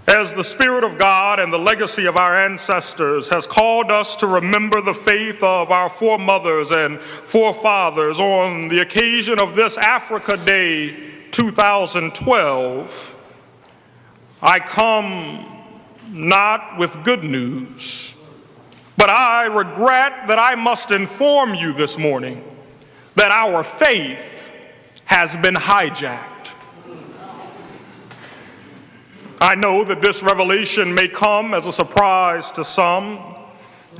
As the Spirit of God and the legacy of our ancestors has called us to remember the faith of our foremothers and forefathers on the occasion of this Africa Day 2012, I come not with good news, but I regret that I must inform you this morning that our faith has been hijacked. I know that this revelation may come as a surprise to some.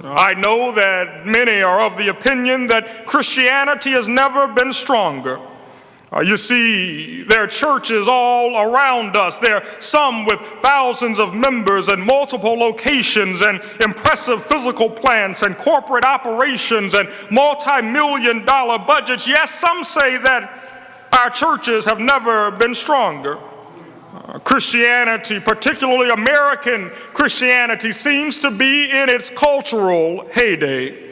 I know that many are of the opinion that Christianity has never been stronger. You see, there are churches all around us. There are some with thousands of members and multiple locations and impressive physical plants and corporate operations and multi-million-dollar budgets. Yes, some say that our churches have never been stronger. Christianity, particularly American Christianity, seems to be in its cultural heyday.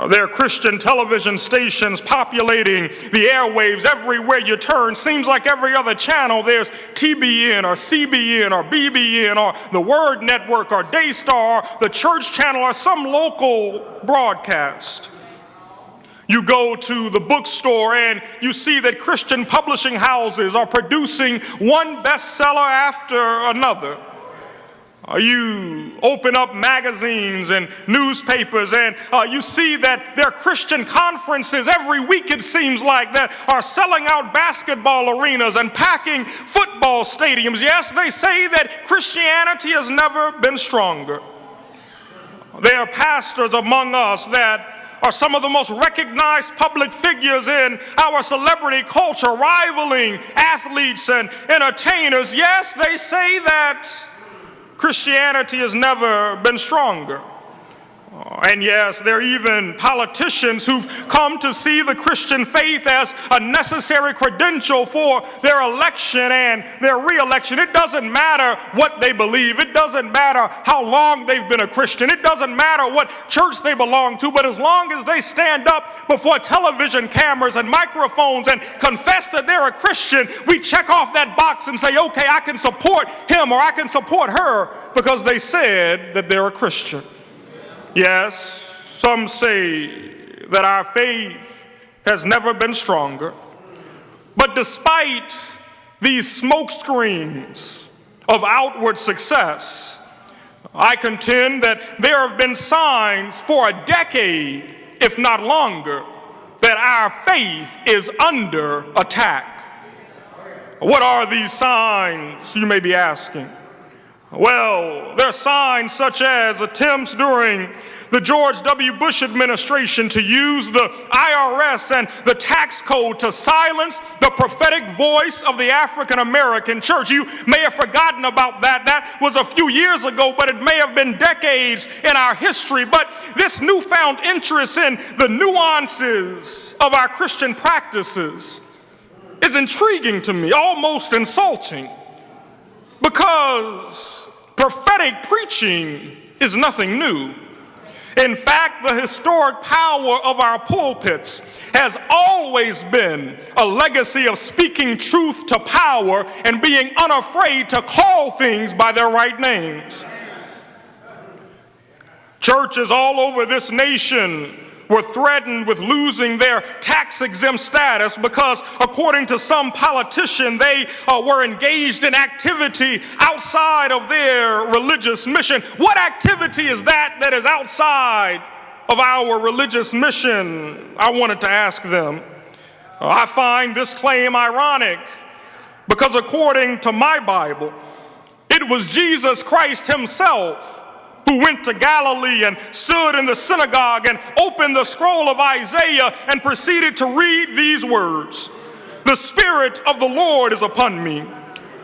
There are Christian television stations populating the airwaves everywhere you turn. Seems like every other channel there's TBN or CBN or BBN or the Word Network or Daystar, the Church Channel, or some local broadcast. You go to the bookstore and you see that Christian publishing houses are producing one bestseller after another. You open up magazines and newspapers and you see that there are Christian conferences every week, it seems like, that are selling out basketball arenas and packing football stadiums. Yes, they say that Christianity has never been stronger. There are pastors among us that are some of the most recognized public figures in our celebrity culture, rivaling athletes and entertainers. Yes, they say that Christianity has never been stronger. And yes, there are even politicians who've come to see the Christian faith as a necessary credential for their election and their re-election. It doesn't matter what they believe. It doesn't matter how long they've been a Christian. It doesn't matter what church they belong to. But as long as they stand up before television cameras and microphones and confess that they're a Christian, we check off that box and say, okay, I can support him or I can support her because they said that they're a Christian. Yes, some say that our faith has never been stronger. But despite these smokescreens of outward success, I contend that there have been signs for a decade, if not longer, that our faith is under attack. What are these signs, you may be asking? Well, there are signs such as attempts during the George W. Bush administration to use the IRS and the tax code to silence the prophetic voice of the African American church. You may have forgotten about that. That was a few years ago, but it may have been decades in our history. But this newfound interest in the nuances of our Christian practices is intriguing to me, almost insulting. Because prophetic preaching is nothing new. In fact, the historic power of our pulpits has always been a legacy of speaking truth to power and being unafraid to call things by their right names. Churches all over this nation were threatened with losing their tax-exempt status because, according to some politician, they were engaged in activity outside of their religious mission. What activity is that is outside of our religious mission? I wanted to ask them. I find this claim ironic because, according to my Bible, it was Jesus Christ himself who went to Galilee and stood in the synagogue and opened the scroll of Isaiah and proceeded to read these words. The Spirit of the Lord is upon me,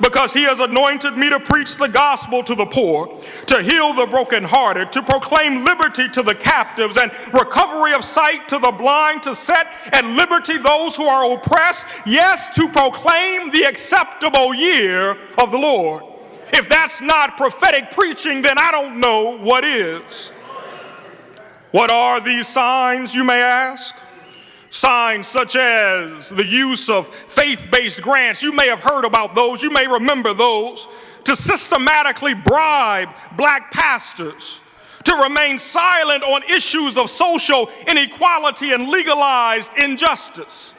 because he has anointed me to preach the gospel to the poor, to heal the brokenhearted, to proclaim liberty to the captives and recovery of sight to the blind, to set at liberty those who are oppressed, yes, to proclaim the acceptable year of the Lord. If that's not prophetic preaching, then I don't know what is. What are these signs, you may ask? Signs such as the use of faith-based grants, you may have heard about those, you may remember those, to systematically bribe black pastors to remain silent on issues of social inequality and legalized injustice.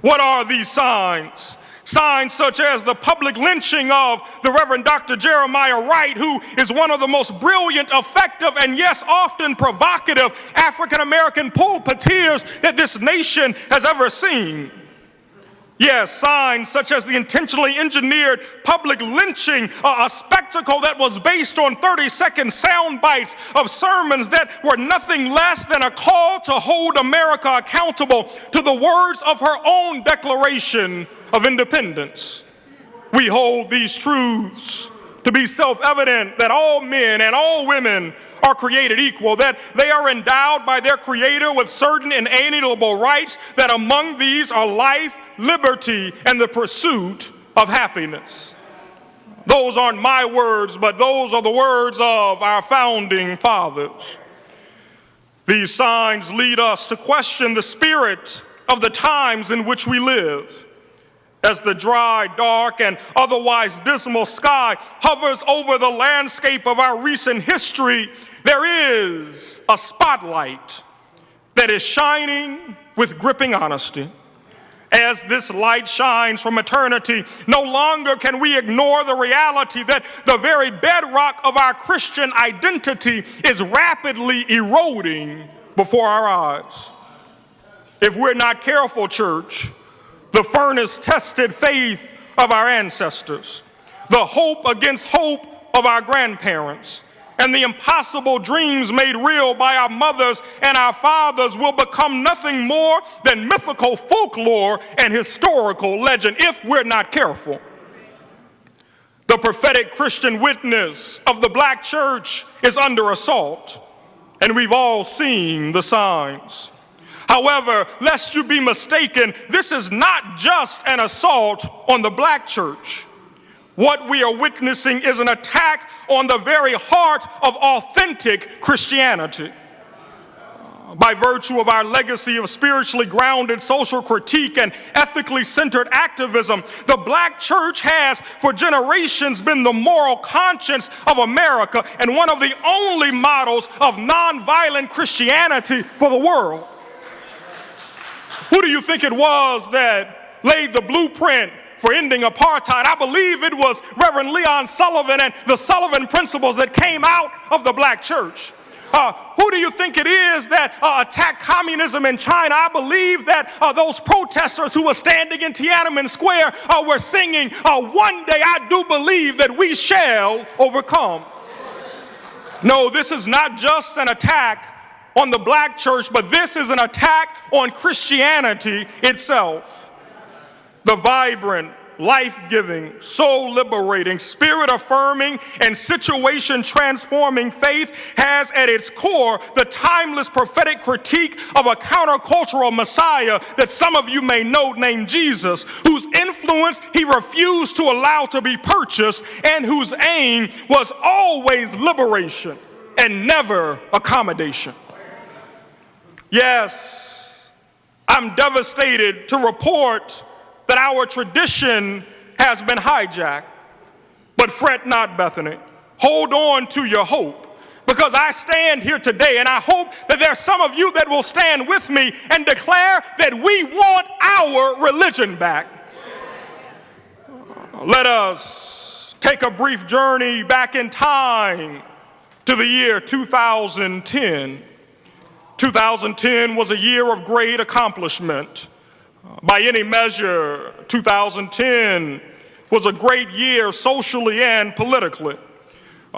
What are these signs? Signs such as the public lynching of the Reverend Dr. Jeremiah Wright, who is one of the most brilliant, effective, and yes, often provocative African-American pulpiteers that this nation has ever seen. Yes, signs such as the intentionally engineered public lynching, a spectacle that was based on 30-second sound bites of sermons that were nothing less than a call to hold America accountable to the words of her own Declaration of Independence. We hold these truths to be self-evident, that all men and all women are created equal, that they are endowed by their Creator with certain inalienable rights, that among these are life, liberty, and the pursuit of happiness. Those aren't my words, but those are the words of our founding fathers. These signs lead us to question the spirit of the times in which we live. As the dry, dark, and otherwise dismal sky hovers over the landscape of our recent history, there is a spotlight that is shining with gripping honesty. As this light shines from eternity, no longer can we ignore the reality that the very bedrock of our Christian identity is rapidly eroding before our eyes. If we're not careful, church, the furnace-tested faith of our ancestors, the hope against hope of our grandparents, and the impossible dreams made real by our mothers and our fathers will become nothing more than mythical folklore and historical legend if we're not careful. The prophetic Christian witness of the black church is under assault, and we've all seen the signs. However, lest you be mistaken, this is not just an assault on the black church. What we are witnessing is an attack on the very heart of authentic Christianity. By virtue of our legacy of spiritually grounded social critique and ethically centered activism, the black church has for generations been the moral conscience of America and one of the only models of nonviolent Christianity for the world. Who do you think it was that laid the blueprint for ending apartheid? I believe it was Reverend Leon Sullivan and the Sullivan principles that came out of the black church. Who do you think it is that attacked communism in China? I believe that those protesters who were standing in Tiananmen Square were singing, "One day I do believe that we shall overcome." No, this is not just an attack on the black church, but this is an attack on Christianity itself. The vibrant, life-giving, soul-liberating, spirit-affirming, and situation-transforming faith has at its core the timeless prophetic critique of a countercultural Messiah that some of you may know named Jesus, whose influence he refused to allow to be purchased and whose aim was always liberation and never accommodation. Yes, I'm devastated to report that our tradition has been hijacked. But fret not, Bethany. Hold on to your hope, because I stand here today and I hope that there are some of you that will stand with me and declare that we want our religion back. Let us take a brief journey back in time to the year 2010. 2010 was a year of great accomplishment. By any measure, 2010 was a great year socially and politically.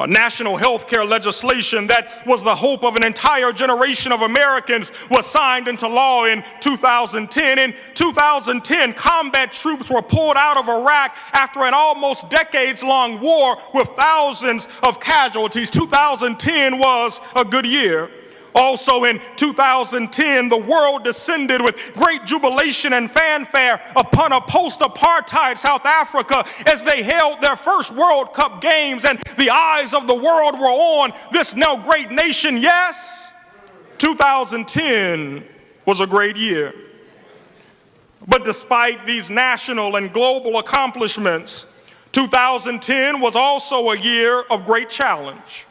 National health care legislation that was the hope of an entire generation of Americans was signed into law in 2010. In 2010, combat troops were pulled out of Iraq after an almost decades-long war with thousands of casualties. 2010 was a good year. Also in 2010, the world descended with great jubilation and fanfare upon a post-apartheid South Africa as they held their first World Cup games, and the eyes of the world were on this now great nation. Yes, 2010 was a great year. But despite these national and global accomplishments, 2010 was also a year of great challenge.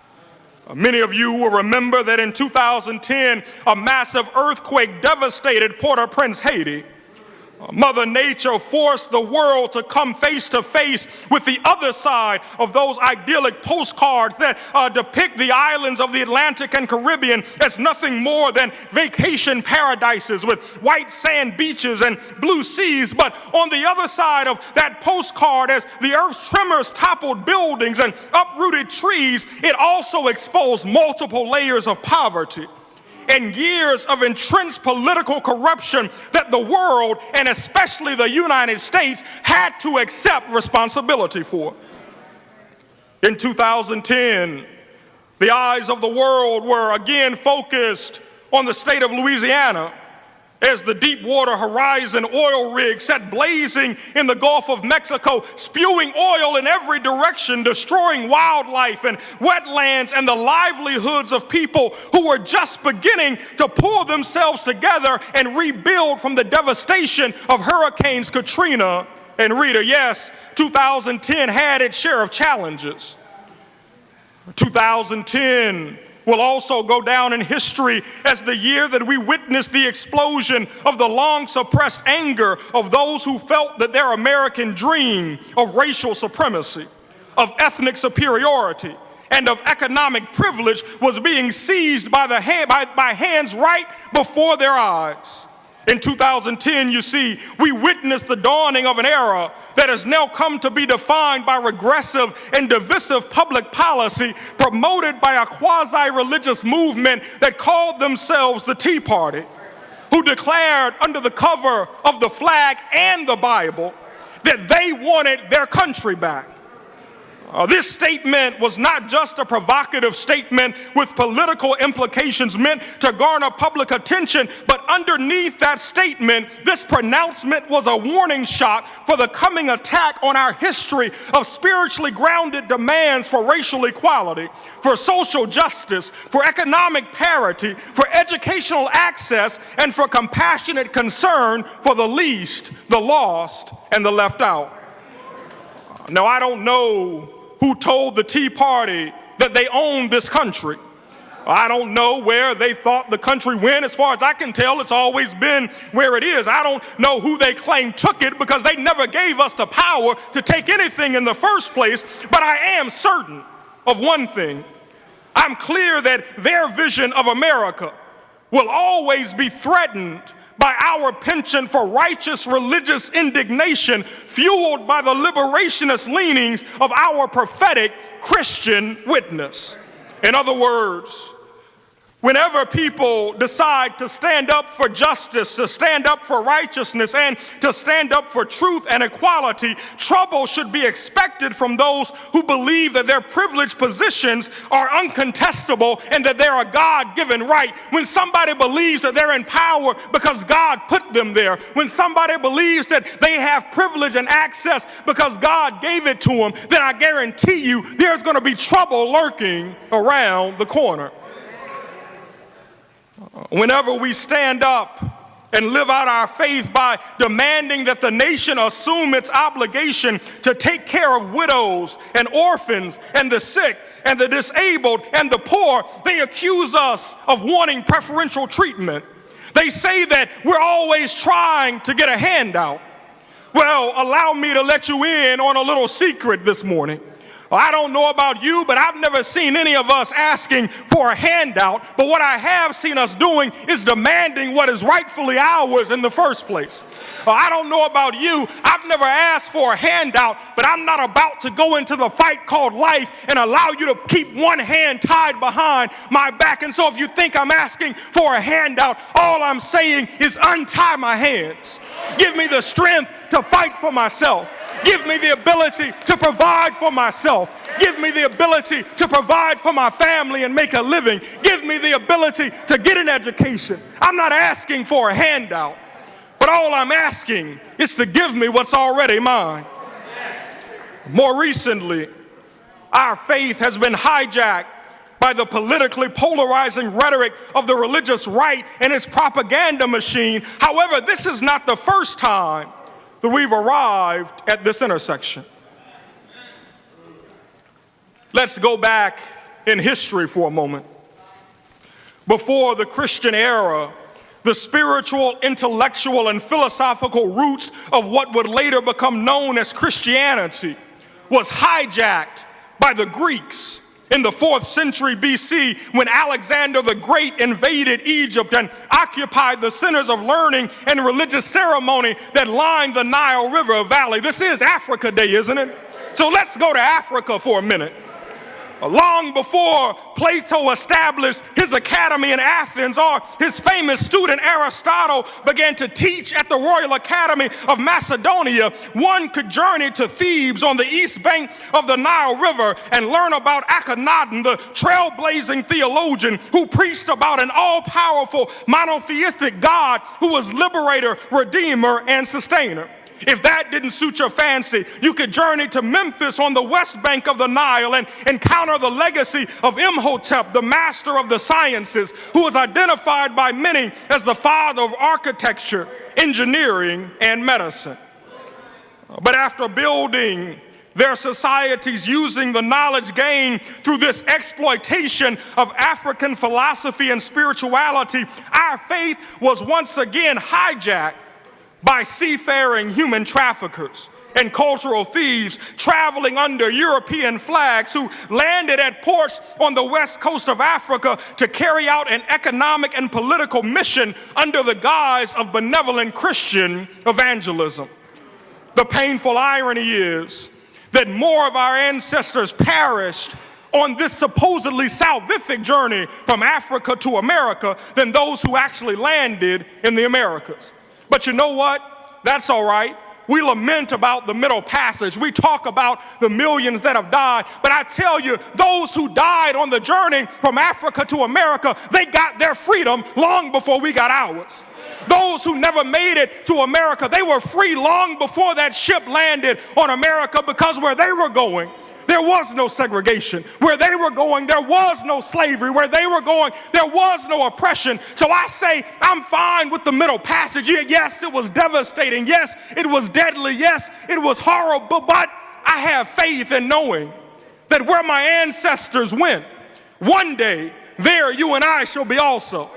Many of you will remember that in 2010, a massive earthquake devastated Port-au-Prince, Haiti. Mother Nature forced the world to come face to face with the other side of those idyllic postcards that depict the islands of the Atlantic and Caribbean as nothing more than vacation paradises with white sand beaches and blue seas. But on the other side of that postcard, as the earth's tremors toppled buildings and uprooted trees, it also exposed multiple layers of poverty and years of entrenched political corruption that the world, and especially the United States, had to accept responsibility for. In 2010, the eyes of the world were again focused on the state of Louisiana as the Deepwater Horizon oil rig sat blazing in the Gulf of Mexico, spewing oil in every direction, destroying wildlife and wetlands and the livelihoods of people who were just beginning to pull themselves together and rebuild from the devastation of Hurricanes Katrina and Rita. Yes, 2010 had its share of challenges. 2010 will also go down in history as the year that we witnessed the explosion of the long-suppressed anger of those who felt that their American dream of racial supremacy, of ethnic superiority, and of economic privilege was being seized by hands right before their eyes. In 2010, you see, we witnessed the dawning of an era that has now come to be defined by regressive and divisive public policy promoted by a quasi-religious movement that called themselves the Tea Party, who declared under the cover of the flag and the Bible that they wanted their country back. This statement was not just a provocative statement with political implications meant to garner public attention, but underneath that statement, this pronouncement was a warning shot for the coming attack on our history of spiritually grounded demands for racial equality, for social justice, for economic parity, for educational access, and for compassionate concern for the least, the lost, and the left out. Now, I don't know who told the Tea Party that they owned this country. I don't know where they thought the country went. As far as I can tell, it's always been where it is. I don't know who they claim took it because they never gave us the power to take anything in the first place. But I am certain of one thing. I'm clear that their vision of America will always be threatened by our penchant for righteous religious indignation fueled by the liberationist leanings of our prophetic Christian witness. In other words, whenever people decide to stand up for justice, to stand up for righteousness, and to stand up for truth and equality, trouble should be expected from those who believe that their privileged positions are uncontestable and that they're a God-given right. When somebody believes that they're in power because God put them there, when somebody believes that they have privilege and access because God gave it to them, then I guarantee you there's going to be trouble lurking around the corner. Whenever we stand up and live out our faith by demanding that the nation assume its obligation to take care of widows and orphans and the sick and the disabled and the poor, they accuse us of wanting preferential treatment. They say that we're always trying to get a handout. Well, allow me to let you in on a little secret this morning. I don't know about you, but I've never seen any of us asking for a handout. But what I have seen us doing is demanding what is rightfully ours in the first place. I don't know about you. I've never asked for a handout, but I'm not about to go into the fight called life and allow you to keep one hand tied behind my back. And so if you think I'm asking for a handout, all I'm saying is untie my hands. Give me the strength to fight for myself. Give me the ability to provide for myself. Give me the ability to provide for my family and make a living. Give me the ability to get an education. I'm not asking for a handout, but all I'm asking is to give me what's already mine. More recently, our faith has been hijacked by the politically polarizing rhetoric of the religious right and its propaganda machine. However, this is not the first time that we've arrived at this intersection. Let's go back in history for a moment. Before the Christian era, the spiritual, intellectual, and philosophical roots of what would later become known as Christianity was hijacked by the Greeks in the 4th century BC when Alexander the Great invaded Egypt and occupied the centers of learning and religious ceremony that lined the Nile River Valley. This is Africa Day, isn't it? So let's go to Africa for a minute. Long before Plato established his academy in Athens, or his famous student Aristotle began to teach at the Royal Academy of Macedonia, one could journey to Thebes on the east bank of the Nile River and learn about Akhenaten, the trailblazing theologian who preached about an all-powerful monotheistic God who was liberator, redeemer, and sustainer. If that didn't suit your fancy, you could journey to Memphis on the west bank of the Nile and encounter the legacy of Imhotep, the master of the sciences, who was identified by many as the father of architecture, engineering, and medicine. But after building their societies using the knowledge gained through this exploitation of African philosophy and spirituality, our faith was once again hijacked by seafaring human traffickers and cultural thieves traveling under European flags who landed at ports on the west coast of Africa to carry out an economic and political mission under the guise of benevolent Christian evangelism. The painful irony is that more of our ancestors perished on this supposedly salvific journey from Africa to America than those who actually landed in the Americas. But you know what? That's all right. We lament about the Middle Passage. We talk about the millions that have died. But I tell you, those who died on the journey from Africa to America, they got their freedom long before we got ours. Those who never made it to America, they were free long before that ship landed on America, because where they were going, there was no segregation. Where they were going, there was no slavery. Where they were going, there was no oppression. So I say I'm fine with the Middle Passage. Yes, it was devastating. Yes, it was deadly. Yes, it was horrible. But I have faith in knowing that where my ancestors went, one day there you and I shall be also.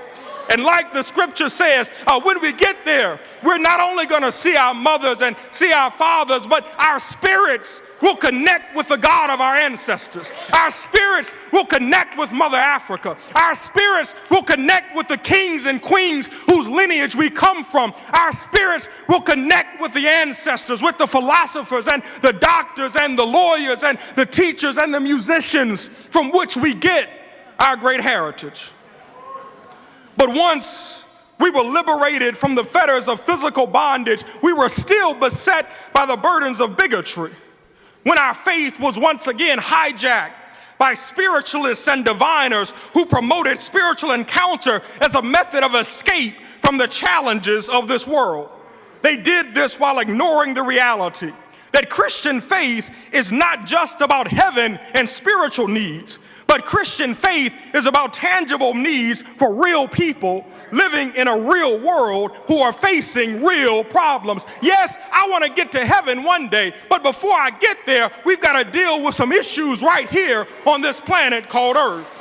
And like the scripture says, when we get there, we're not only going to see our mothers and see our fathers, but our spirits will connect with the God of our ancestors. Our spirits will connect with Mother Africa. Our spirits will connect with the kings and queens whose lineage we come from. Our spirits will connect with the ancestors, with the philosophers and the doctors and the lawyers and the teachers and the musicians from which we get our great heritage. But once we were liberated from the fetters of physical bondage, we were still beset by the burdens of bigotry. When our faith was once again hijacked by spiritualists and diviners who promoted spiritual encounter as a method of escape from the challenges of this world. They did this while ignoring the reality that Christian faith is not just about heaven and spiritual needs, but Christian faith is about tangible needs for real people living in a real world who are facing real problems. Yes, I want to get to heaven one day, but before I get there, we've got to deal with some issues right here on this planet called Earth.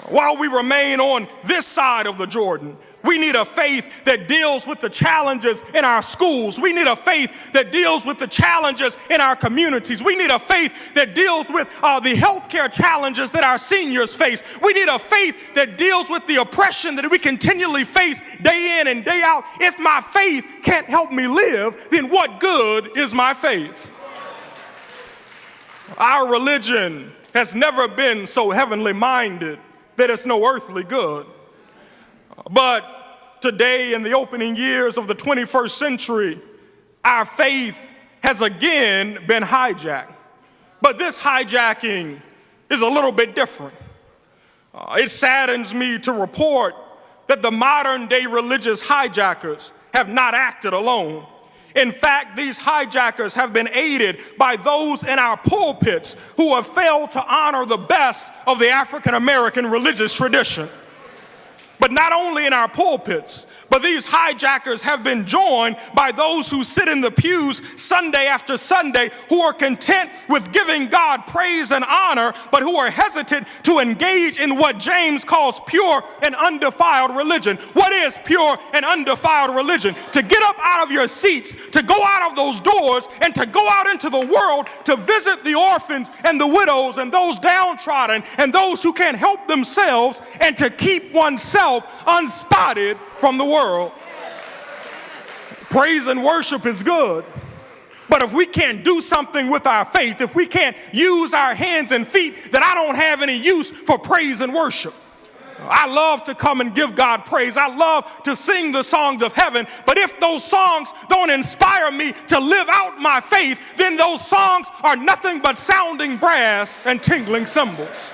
While we remain on this side of the Jordan, we need a faith that deals with the challenges in our schools. We need a faith that deals with the challenges in our communities. We need a faith that deals with the healthcare challenges that our seniors face. We need a faith that deals with the oppression that we continually face day in and day out. If my faith can't help me live, then what good is my faith? Our religion has never been so heavenly minded that it's no earthly good. But today, in the opening years of the 21st century, our faith has again been hijacked. But this hijacking is a little bit different. It saddens me to report that the modern day religious hijackers have not acted alone. In fact, these hijackers have been aided by those in our pulpits who have failed to honor the best of the African American religious tradition. But not only in our pulpits, but these hijackers have been joined by those who sit in the pews Sunday after Sunday, who are content with giving God praise and honor, but who are hesitant to engage in what James calls pure and undefiled religion. What is pure and undefiled religion? To get up out of your seats, to go out of those doors, and to go out into the world to visit the orphans and the widows and those downtrodden and those who can't help themselves, and to keep oneself unspotted from the world. Praise and worship is good, but if we can't do something with our faith, if we can't use our hands and feet, then I don't have any use for praise and worship. I love to come and give God praise. I love to sing the songs of heaven, but if those songs don't inspire me to live out my faith, then those songs are nothing but sounding brass and tingling cymbals.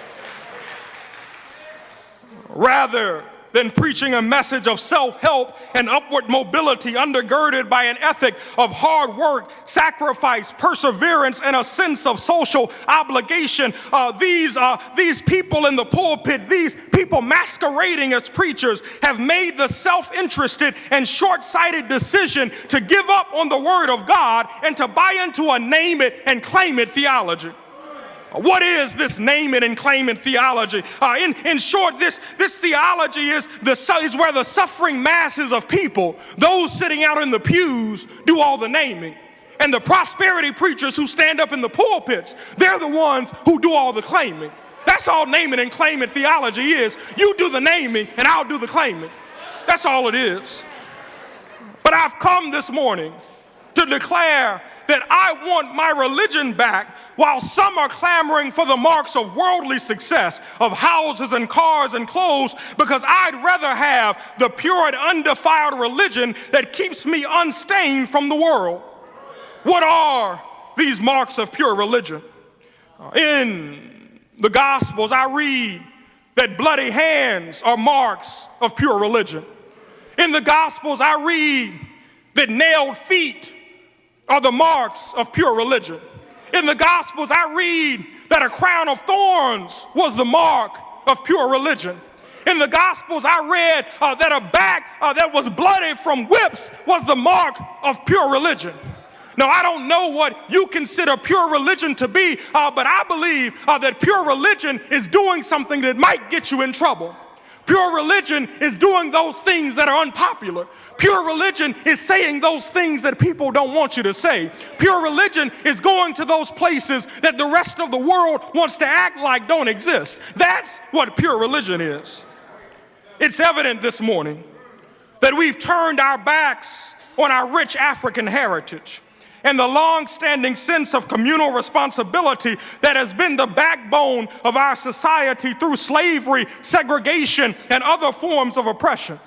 Rather than preaching a message of self-help and upward mobility undergirded by an ethic of hard work, sacrifice, perseverance, and a sense of social obligation, these people in the pulpit, these people masquerading as preachers, have made the self-interested and short-sighted decision to give up on the Word of God and to buy into a name it and claim it theology. What is this name it and claim it theology? In short, this theology is where the suffering masses of people, those sitting out in the pews, do all the naming. And the prosperity preachers who stand up in the pulpits, they're the ones who do all the claiming. That's all name it and claim it theology is. You do the naming and I'll do the claiming. That's all it is. But I've come this morning to declare that I want my religion back, while some are clamoring for the marks of worldly success, of houses and cars and clothes, because I'd rather have the pure and undefiled religion that keeps me unstained from the world. What are these marks of pure religion? In the Gospels, I read that bloody hands are marks of pure religion. In the Gospels, I read that nailed feet are the marks of pure religion. In the Gospels, I read that a crown of thorns was the mark of pure religion. In the Gospels, I read that a back that was bloody from whips was the mark of pure religion. Now, I don't know what you consider pure religion to be, but I believe that pure religion is doing something that might get you in trouble. Pure religion is doing those things that are unpopular. Pure religion is saying those things that people don't want you to say. Pure religion is going to those places that the rest of the world wants to act like don't exist. That's what pure religion is. It's evident this morning that we've turned our backs on our rich African heritage and the long-standing sense of communal responsibility that has been the backbone of our society through slavery, segregation, and other forms of oppression.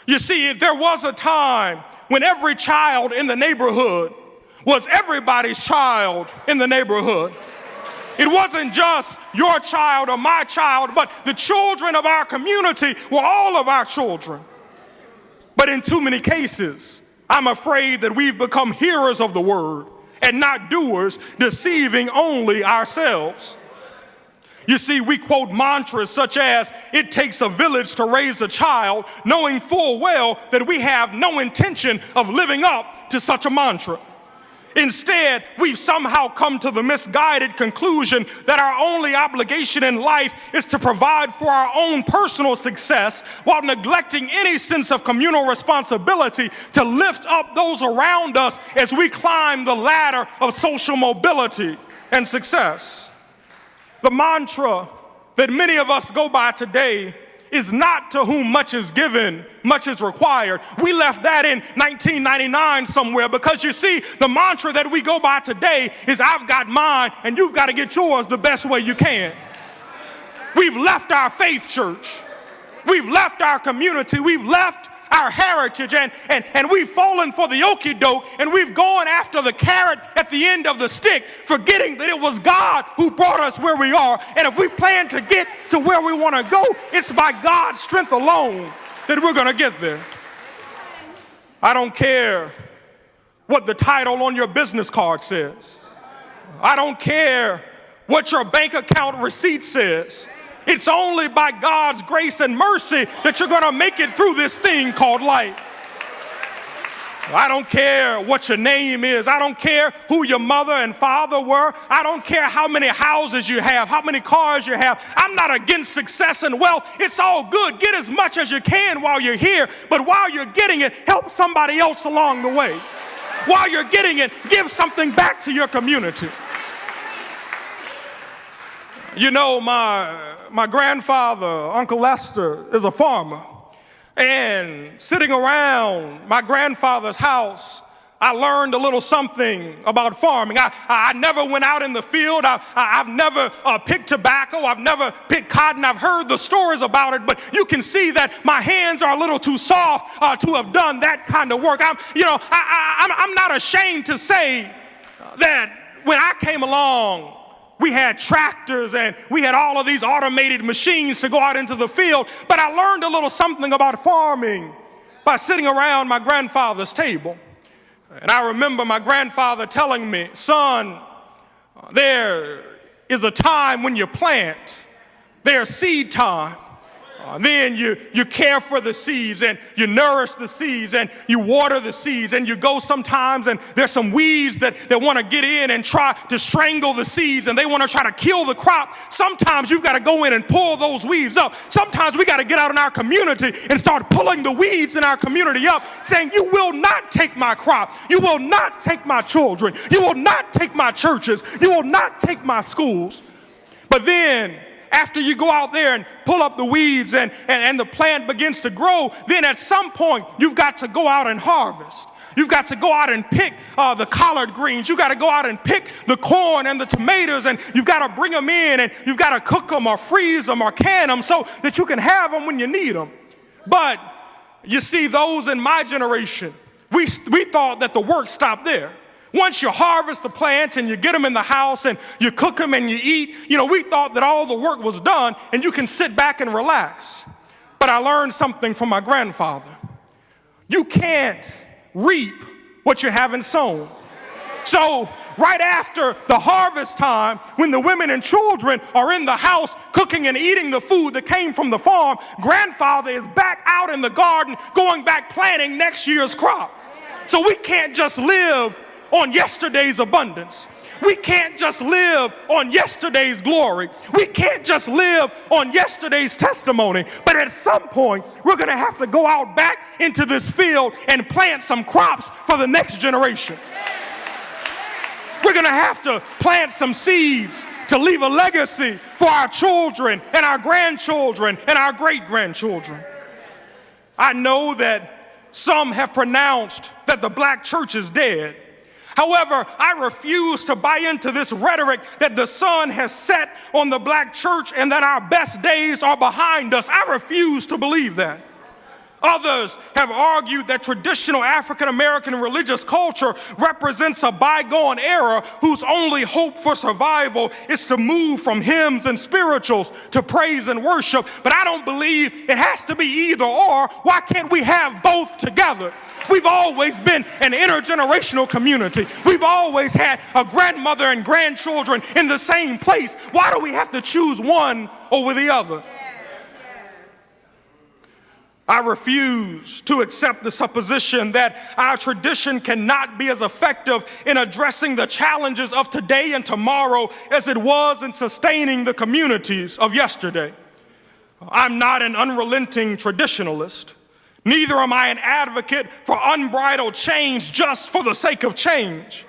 You see, there was a time when every child in the neighborhood was everybody's child in the neighborhood. It wasn't just your child or my child, but the children of our community were all of our children. But in too many cases, I'm afraid that we've become hearers of the word and not doers, deceiving only ourselves. You see, we quote mantras such as, "It takes a village to raise a child," knowing full well that we have no intention of living up to such a mantra. Instead, we've somehow come to the misguided conclusion that our only obligation in life is to provide for our own personal success while neglecting any sense of communal responsibility to lift up those around us as we climb the ladder of social mobility and success. The mantra that many of us go by today is not "to whom much is given, much is required." We left that in 1999 somewhere, because you see, the mantra that we go by today is "I've got mine and you've got to get yours the best way you can." We've left our faith, church. We've left our community. We've left our heritage, and we've fallen for the okie-doke, and we've gone after the carrot at the end of the stick, forgetting that it was God who brought us where we are. And if we plan to get to where we want to go, it's by God's strength alone that we're going to get there. I don't care what the title on your business card says. I don't care what your bank account receipt says. It's only by God's grace and mercy that you're going to make it through this thing called life. I don't care what your name is. I don't care who your mother and father were. I don't care how many houses you have, how many cars you have. I'm not against success and wealth. It's all good. Get as much as you can while you're here. But while you're getting it, help somebody else along the way. While you're getting it, give something back to your community. You know, my grandfather, Uncle Lester, is a farmer. And sitting around my grandfather's house, I learned a little something about farming. I never went out in the field. I've never picked tobacco. I've never picked cotton. I've heard the stories about it, but you can see that my hands are a little too soft to have done that kind of work. I'm not ashamed to say that when I came along, we had tractors and we had all of these automated machines to go out into the field, but I learned a little something about farming by sitting around my grandfather's table. And I remember my grandfather telling me, son, there is a time when you plant, there's seed time. Then you care for the seeds and you nourish the seeds and you water the seeds, and you go sometimes and there's some weeds that want to get in and try to strangle the seeds, and they want to try to kill the crop. Sometimes you've got to go in and pull those weeds up. Sometimes we got to get out in our community and start pulling the weeds in our community up, saying, you will not take my crop. You will not take my children. You will not take my churches. You will not take my schools. But then after you go out there and pull up the weeds and the plant begins to grow, then at some point you've got to go out and harvest. You've got to go out and pick the collard greens. You've got to go out and pick the corn and the tomatoes, and you've got to bring them in, and you've got to cook them or freeze them or can them so that you can have them when you need them. But you see, those in my generation, we thought that the work stopped there. Once you harvest the plants and you get them in the house and you cook them and you eat, we thought that all the work was done and you can sit back and relax. But I learned something from my grandfather. You can't reap what you haven't sown. So right after the harvest time, when the women and children are in the house cooking and eating the food that came from the farm, grandfather is back out in the garden going back planting next year's crop. So we can't just live on yesterday's abundance. We can't just live on yesterday's glory. We can't just live on yesterday's testimony. But at some point, we're going to have to go out back into this field and plant some crops for the next generation. We're going to have to plant some seeds to leave a legacy for our children and our grandchildren and our great-grandchildren. I know that some have pronounced that the black church is dead. However, I refuse to buy into this rhetoric that the sun has set on the black church and that our best days are behind us. I refuse to believe that. Others have argued that traditional African-American religious culture represents a bygone era whose only hope for survival is to move from hymns and spirituals to praise and worship. But I don't believe it has to be either or. Why can't we have both together? We've always been an intergenerational community. We've always had a grandmother and grandchildren in the same place. Why do we have to choose one over the other? I refuse to accept the supposition that our tradition cannot be as effective in addressing the challenges of today and tomorrow as it was in sustaining the communities of yesterday. I'm not an unrelenting traditionalist. Neither am I an advocate for unbridled change just for the sake of change.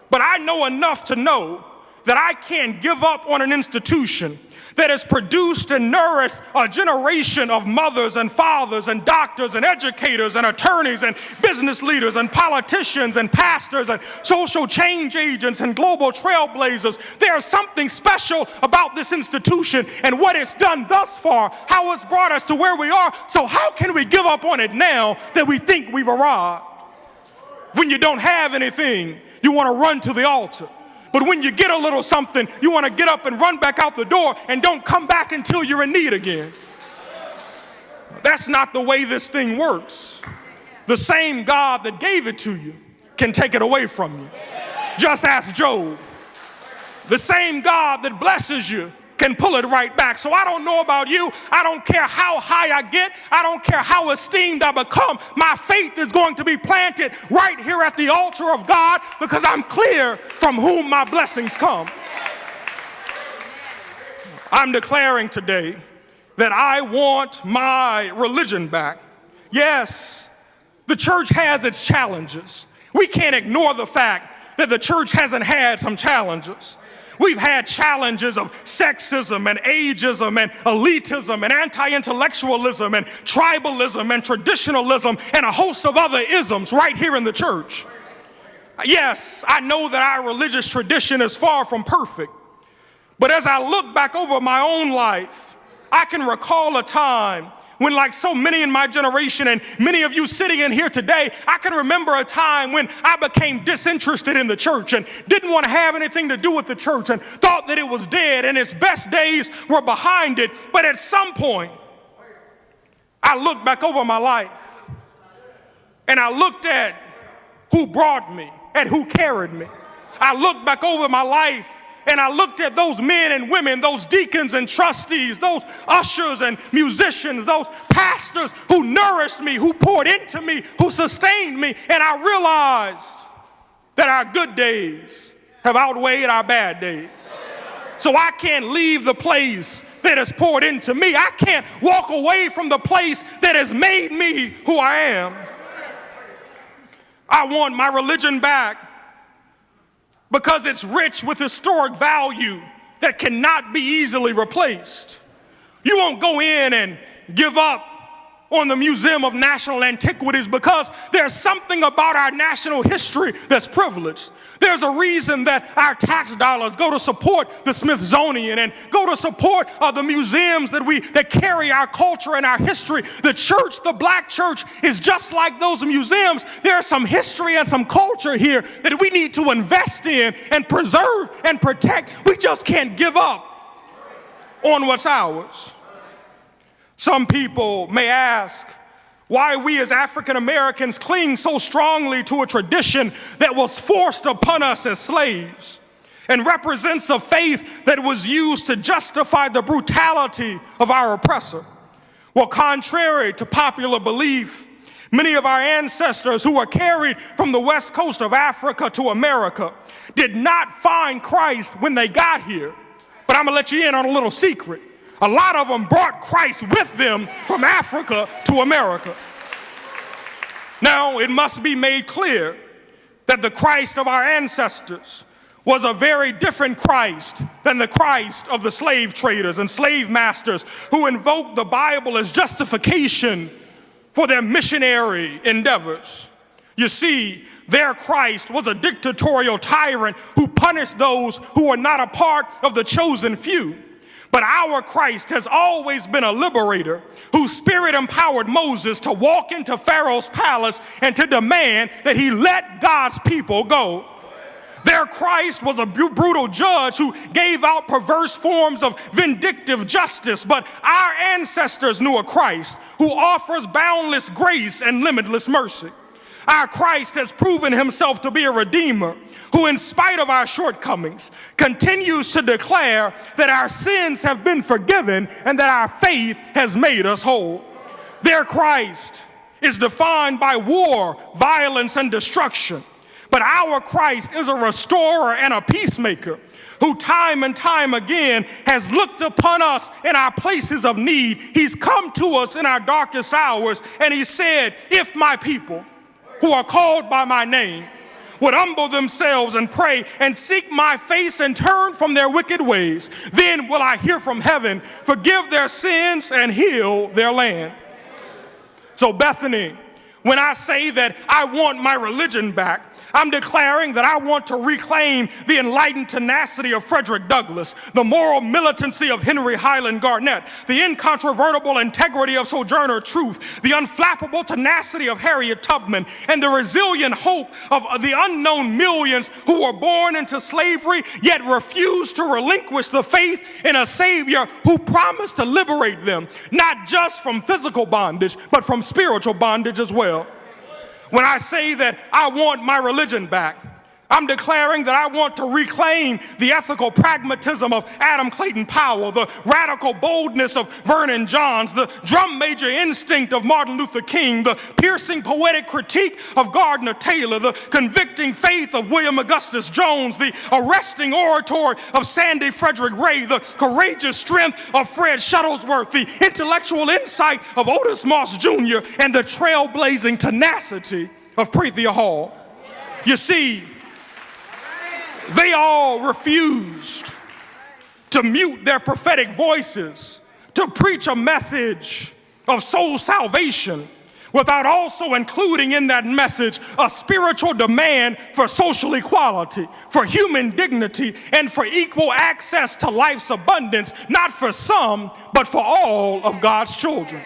But I know enough to know that I can't give up on an institution that has produced and nourished a generation of mothers and fathers and doctors and educators and attorneys and business leaders and politicians and pastors and social change agents and global trailblazers. There's something special about this institution and what it's done thus far, how it's brought us to where we are. So how can we give up on it now that we think we've arrived? When you don't have anything, you want to run to the altar. But when you get a little something, you want to get up and run back out the door and don't come back until you're in need again. That's not the way this thing works. The same God that gave it to you can take it away from you. Just ask Job. The same God that blesses you can pull it right back. So I don't know about you. I don't care how high I get. I don't care how esteemed I become. My faith is going to be planted right here at the altar of God because I'm clear from whom my blessings come. I'm declaring today that I want my religion back. Yes, the church has its challenges. We can't ignore the fact that the church hasn't had some challenges. We've had challenges of sexism and ageism and elitism and anti-intellectualism and tribalism and traditionalism and a host of other isms right here in the church. Yes, I know that our religious tradition is far from perfect, but as I look back over my own life, I can recall a time when, like so many in my generation and many of you sitting in here today, I can remember a time when I became disinterested in the church and didn't want to have anything to do with the church and thought that it was dead and its best days were behind it. But at some point, I looked back over my life and I looked at who brought me and who carried me. I looked back over my life and I looked at those men and women, those deacons and trustees, those ushers and musicians, those pastors who nourished me, who poured into me, who sustained me. And I realized that our good days have outweighed our bad days. So I can't leave the place that has poured into me. I can't walk away from the place that has made me who I am. I want my religion back because it's rich with historic value that cannot be easily replaced. You won't go in and give up on the Museum of National Antiquities because there's something about our national history that's privileged. There's a reason that our tax dollars go to support the Smithsonian and go to support the museums that carry our culture and our history. The church, the black church, is just like those museums. There's some history and some culture here that we need to invest in and preserve and protect. We just can't give up on what's ours. Some people may ask why we as African Americans cling so strongly to a tradition that was forced upon us as slaves and represents a faith that was used to justify the brutality of our oppressor. Well, contrary to popular belief, many of our ancestors who were carried from the west coast of Africa to America did not find Christ when they got here. But I'm gonna let you in on a little secret. A lot of them brought Christ with them from Africa to America. Now, it must be made clear that the Christ of our ancestors was a very different Christ than the Christ of the slave traders and slave masters who invoked the Bible as justification for their missionary endeavors. You see, their Christ was a dictatorial tyrant who punished those who were not a part of the chosen few. But our Christ has always been a liberator whose spirit empowered Moses to walk into Pharaoh's palace and to demand that he let God's people go. Their Christ was a brutal judge who gave out perverse forms of vindictive justice, but our ancestors knew a Christ who offers boundless grace and limitless mercy. Our Christ has proven himself to be a redeemer who, in spite of our shortcomings, continues to declare that our sins have been forgiven and that our faith has made us whole. Their Christ is defined by war, violence, and destruction. But our Christ is a restorer and a peacemaker who time and time again has looked upon us in our places of need. He's come to us in our darkest hours, and he said, if my people who are called by my name would humble themselves and pray and seek my face and turn from their wicked ways, then will I hear from heaven, forgive their sins, and heal their land. So Bethany, when I say that I want my religion back, I'm declaring that I want to reclaim the enlightened tenacity of Frederick Douglass, the moral militancy of Henry Highland Garnet, the incontrovertible integrity of Sojourner Truth, the unflappable tenacity of Harriet Tubman, and the resilient hope of the unknown millions who were born into slavery yet refused to relinquish the faith in a Savior who promised to liberate them, not just from physical bondage, but from spiritual bondage as well. When I say that I want my religion back, I'm declaring that I want to reclaim the ethical pragmatism of Adam Clayton Powell, the radical boldness of Vernon Johns, the drum major instinct of Martin Luther King, the piercing poetic critique of Gardner Taylor, the convicting faith of William Augustus Jones, the arresting oratory of Sandy Frederick Ray, the courageous strength of Fred Shuttlesworth, the intellectual insight of Otis Moss Jr., and the trailblazing tenacity of Prethia Hall. You see, they all refused to mute their prophetic voices to preach a message of soul salvation without also including in that message a spiritual demand for social equality, for human dignity, and for equal access to life's abundance, not for some, but for all of God's children.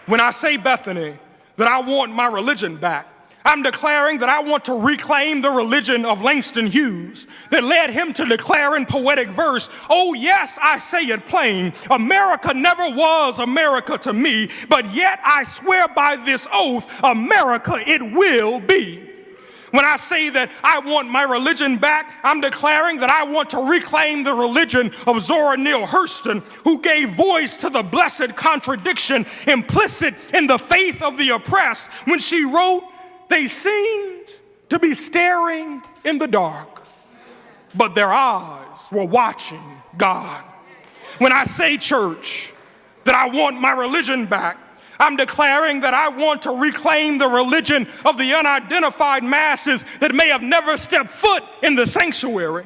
When I say, Bethany, that I want my religion back, I'm declaring that I want to reclaim the religion of Langston Hughes that led him to declare in poetic verse, "Oh yes, I say it plain, America never was America to me, but yet I swear by this oath, America it will be." When I say that I want my religion back, I'm declaring that I want to reclaim the religion of Zora Neale Hurston, who gave voice to the blessed contradiction implicit in the faith of the oppressed when she wrote, "They seemed to be staring in the dark, but their eyes were watching God." When I say, church, that I want my religion back, I'm declaring that I want to reclaim the religion of the unidentified masses that may have never stepped foot in the sanctuary,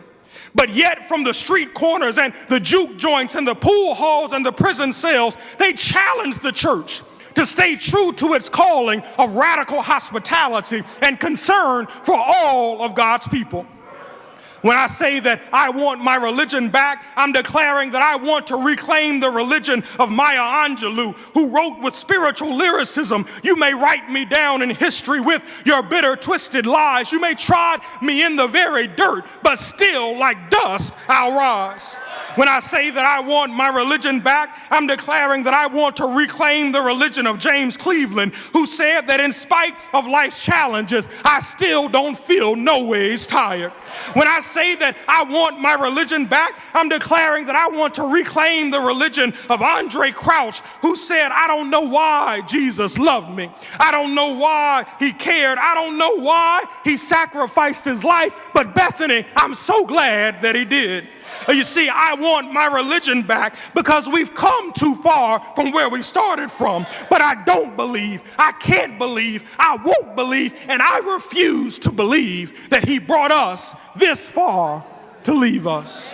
but yet from the street corners and the juke joints and the pool halls and the prison cells, they challenge the church to stay true to its calling of radical hospitality and concern for all of God's people. When I say that I want my religion back, I'm declaring that I want to reclaim the religion of Maya Angelou, who wrote with spiritual lyricism, "You may write me down in history with your bitter, twisted lies. You may trod me in the very dirt, but still like dust I'll rise." When I say that I want my religion back, I'm declaring that I want to reclaim the religion of James Cleveland, who said that in spite of life's challenges, I still don't feel no ways tired. When I say that I want my religion back, I'm declaring that I want to reclaim the religion of Andre Crouch, who said, "I don't know why Jesus loved me. I don't know why he cared. I don't know why he sacrificed his life, but Bethany, I'm so glad that he did." You see, I want my religion back because we've come too far from where we started from. But I don't believe, I can't believe, I won't believe, and I refuse to believe that he brought us this far to leave us.